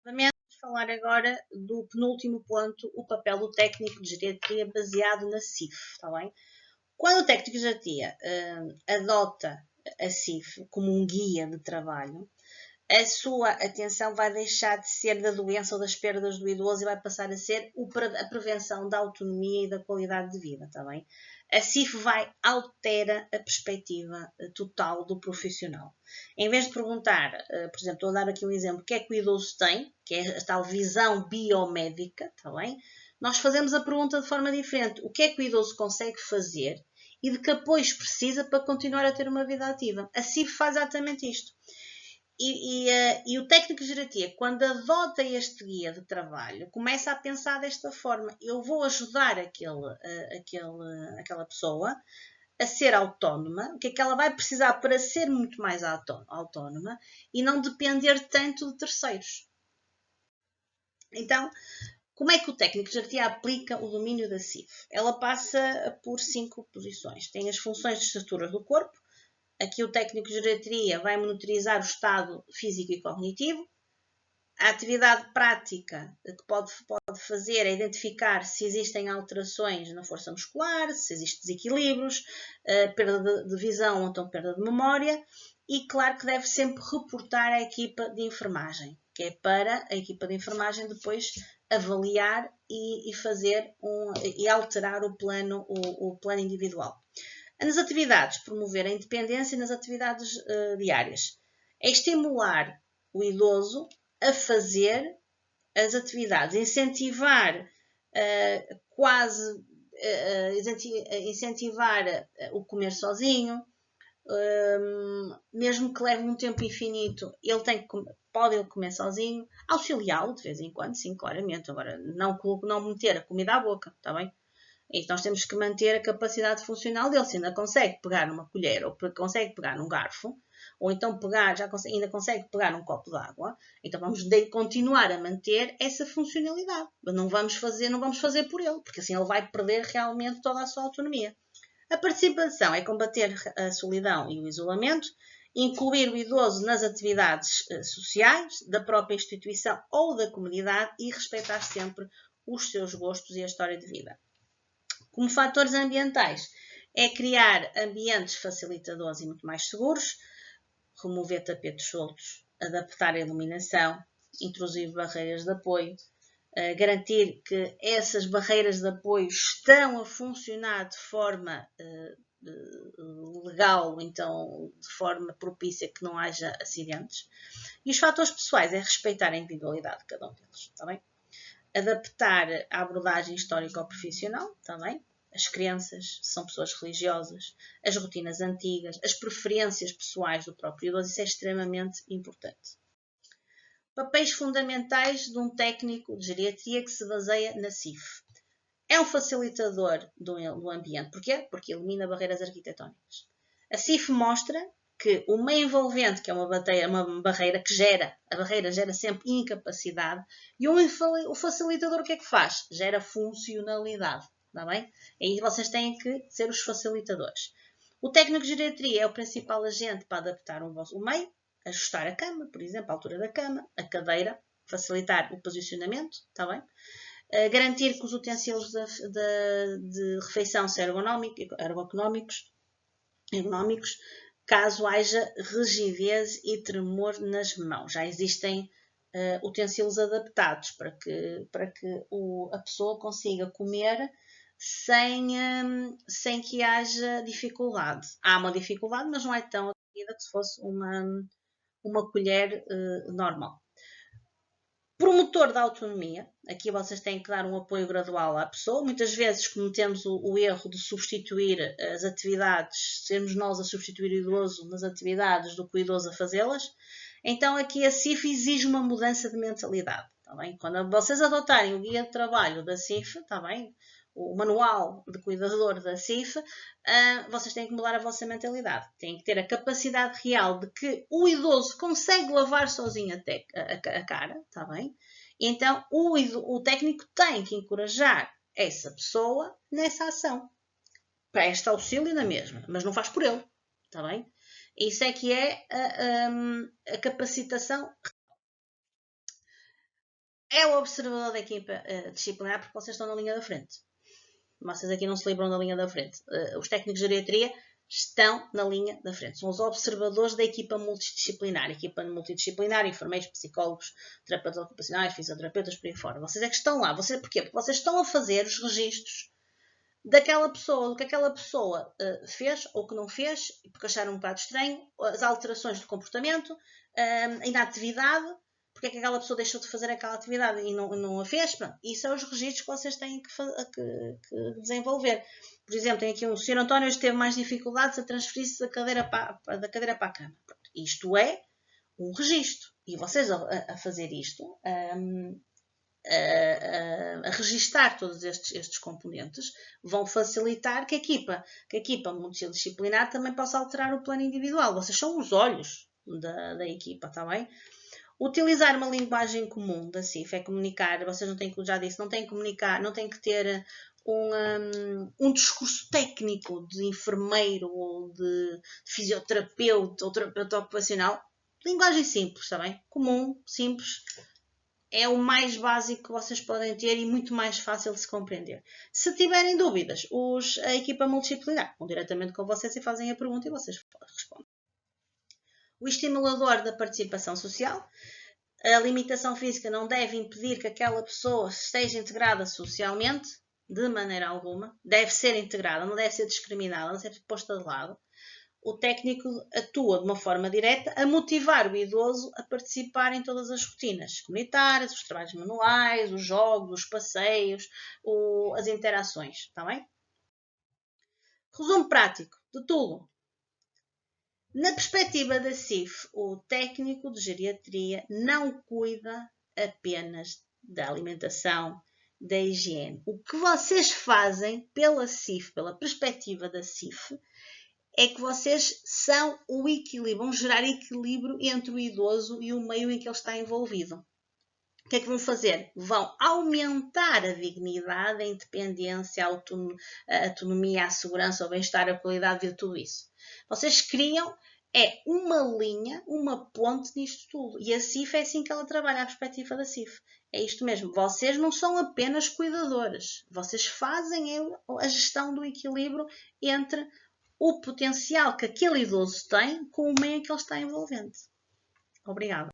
Vamos falar agora do penúltimo ponto, o papel do técnico de geriatria baseado na CIF, está bem? Quando o técnico de geriatria adota a CIF como um guia de trabalho, a sua atenção vai deixar de ser da doença ou das perdas do idoso e vai passar a ser a prevenção da autonomia e da qualidade de vida, está bem? A CIF altera a perspectiva total do profissional. Em vez de perguntar, por exemplo, estou a dar aqui um exemplo, o que é que o idoso tem, que é a tal visão biomédica, está bem? Nós fazemos a pergunta de forma diferente, o que é que o idoso consegue fazer e de que apoios precisa para continuar a ter uma vida ativa. A CIF faz exatamente isto. E o técnico de geriatria, quando adota este guia de trabalho, começa a pensar desta forma: eu vou ajudar aquela pessoa a ser autónoma, o que é que ela vai precisar para ser muito mais autónoma e não depender tanto de terceiros. Então, como é que o técnico de geriatria aplica o domínio da CIF? Ela passa por 5 posições. Tem as funções de estruturas do corpo. Aqui o técnico de geriatria vai monitorizar o estado físico e cognitivo. A atividade prática que pode fazer é identificar se existem alterações na força muscular, se existem desequilíbrios, perda de visão ou então perda de memória. E claro que deve sempre reportar à equipa de enfermagem, que é para a equipa de enfermagem depois avaliar e fazer e alterar o plano individual. Nas atividades, promover a independência nas atividades diárias. É estimular o idoso a fazer as atividades, incentivar incentivar o comer sozinho, mesmo que leve um tempo infinito, ele pode comer sozinho, auxiliá-lo de vez em quando, sim, claramente. Agora, não meter a comida à boca, está bem? E nós temos que manter a capacidade funcional dele. Se ainda consegue pegar numa colher, ou consegue pegar num garfo, ou então ainda consegue pegar num copo de água, então vamos continuar a manter essa funcionalidade. Não vamos fazer por ele, porque assim ele vai perder realmente toda a sua autonomia. A participação é combater a solidão e o isolamento, incluir o idoso nas atividades sociais da própria instituição ou da comunidade e respeitar sempre os seus gostos e a história de vida. Como fatores ambientais, é criar ambientes facilitadores e muito mais seguros, remover tapetes soltos, adaptar a iluminação, introduzir barreiras de apoio, garantir que essas barreiras de apoio estão a funcionar de forma legal, então de forma propícia que não haja acidentes. E os fatores pessoais é respeitar a individualidade de cada um deles, está bem? Adaptar a abordagem histórica ao profissional, também. As crenças, são pessoas religiosas, as rotinas antigas, as preferências pessoais do próprio idoso, isso é extremamente importante. Papéis fundamentais de um técnico de geriatria que se baseia na CIF. É um facilitador do ambiente. Porquê? Porque elimina barreiras arquitetónicas. A CIF mostra que o meio envolvente, que é uma barreira que a barreira gera sempre incapacidade, e o facilitador o que é que faz? Gera funcionalidade, está bem? Aí vocês têm que ser os facilitadores. O técnico de geriatria é o principal agente para adaptar o meio, ajustar a cama, por exemplo, a altura da cama, a cadeira, facilitar o posicionamento, está bem? Garantir que os utensílios de refeição sejam ergonómicos, caso haja rigidez e tremor nas mãos. Já existem utensílios adaptados para que a pessoa consiga comer sem que haja dificuldade. Há uma dificuldade, mas não é tão aguda que se fosse uma colher normal. Promotor da autonomia, aqui vocês têm que dar um apoio gradual à pessoa. Muitas vezes cometemos o erro de substituir as atividades, sermos nós a substituir o idoso nas atividades do que o idoso a fazê-las. Então aqui a CIF exige uma mudança de mentalidade, tá bem? Quando vocês adotarem o guia de trabalho da CIF, tá bem? O manual de cuidador da CIF, vocês têm que mudar a vossa mentalidade. Têm que ter a capacidade real de que o idoso consegue lavar sozinho até a cara, está bem? Então, o técnico tem que encorajar essa pessoa nessa ação. Presta auxílio na mesma, mas não faz por ele, está bem? Isso é que é a capacitação. é o observador da equipa disciplinar, porque vocês estão na linha da frente. Vocês aqui não se livram da linha da frente. Os técnicos de geriatria estão na linha da frente. São os observadores da equipa multidisciplinar. Equipa multidisciplinar, enfermeiros, psicólogos, terapeutas ocupacionais, fisioterapeutas, por aí fora. Vocês é que estão lá. Porquê? Porque vocês estão a fazer os registros daquela pessoa, do que aquela pessoa fez ou que não fez, porque acharam um bocado estranho, as alterações de comportamento, a inatividade, porque é que aquela pessoa deixou de fazer aquela atividade e não a fez. Pronto. Isso são os registros que vocês têm que desenvolver. Por exemplo, tem aqui o Sr. António hoje teve mais dificuldades a transferir-se da cadeira para a cama. Pronto. Isto é um registro. E vocês a fazer isto, a registar todos estes componentes, vão facilitar que a equipa multidisciplinar também possa alterar o plano individual. Vocês são os olhos da equipa, está bem? Utilizar uma linguagem comum da CIF é comunicar, vocês não têm que, já disse, não têm que comunicar, não têm que ter um discurso técnico de enfermeiro ou de fisioterapeuta ou terapeuta ocupacional. Linguagem simples, está bem? Comum, simples. É o mais básico que vocês podem ter e muito mais fácil de se compreender. Se tiverem dúvidas, a equipa multidisciplinar vão diretamente com vocês e fazem a pergunta e vocês respondem. O estimulador da participação social. A limitação física não deve impedir que aquela pessoa esteja integrada socialmente, de maneira alguma. Deve ser integrada, não deve ser discriminada, não deve ser posta de lado. O técnico atua de uma forma direta a motivar o idoso a participar em todas as rotinas comunitárias, os trabalhos manuais, os jogos, os passeios, as interações. Está bem? Resumo prático de tudo. Na perspectiva da CIF, o técnico de geriatria não cuida apenas da alimentação, da higiene. O que vocês fazem pela CIF, pela perspectiva da CIF, é que vocês são o equilíbrio, vão gerar equilíbrio entre o idoso e o meio em que ele está envolvido. O que é que vão fazer? Vão aumentar a dignidade, a independência, a autonomia, a segurança, o bem-estar, a qualidade de vida, tudo isso. Vocês criam uma linha, uma ponte nisto tudo. E a CIF é assim que ela trabalha, a perspectiva da CIF. É isto mesmo. Vocês não são apenas cuidadores. Vocês fazem a gestão do equilíbrio entre o potencial que aquele idoso tem com o meio em que ele está envolvente. Obrigada.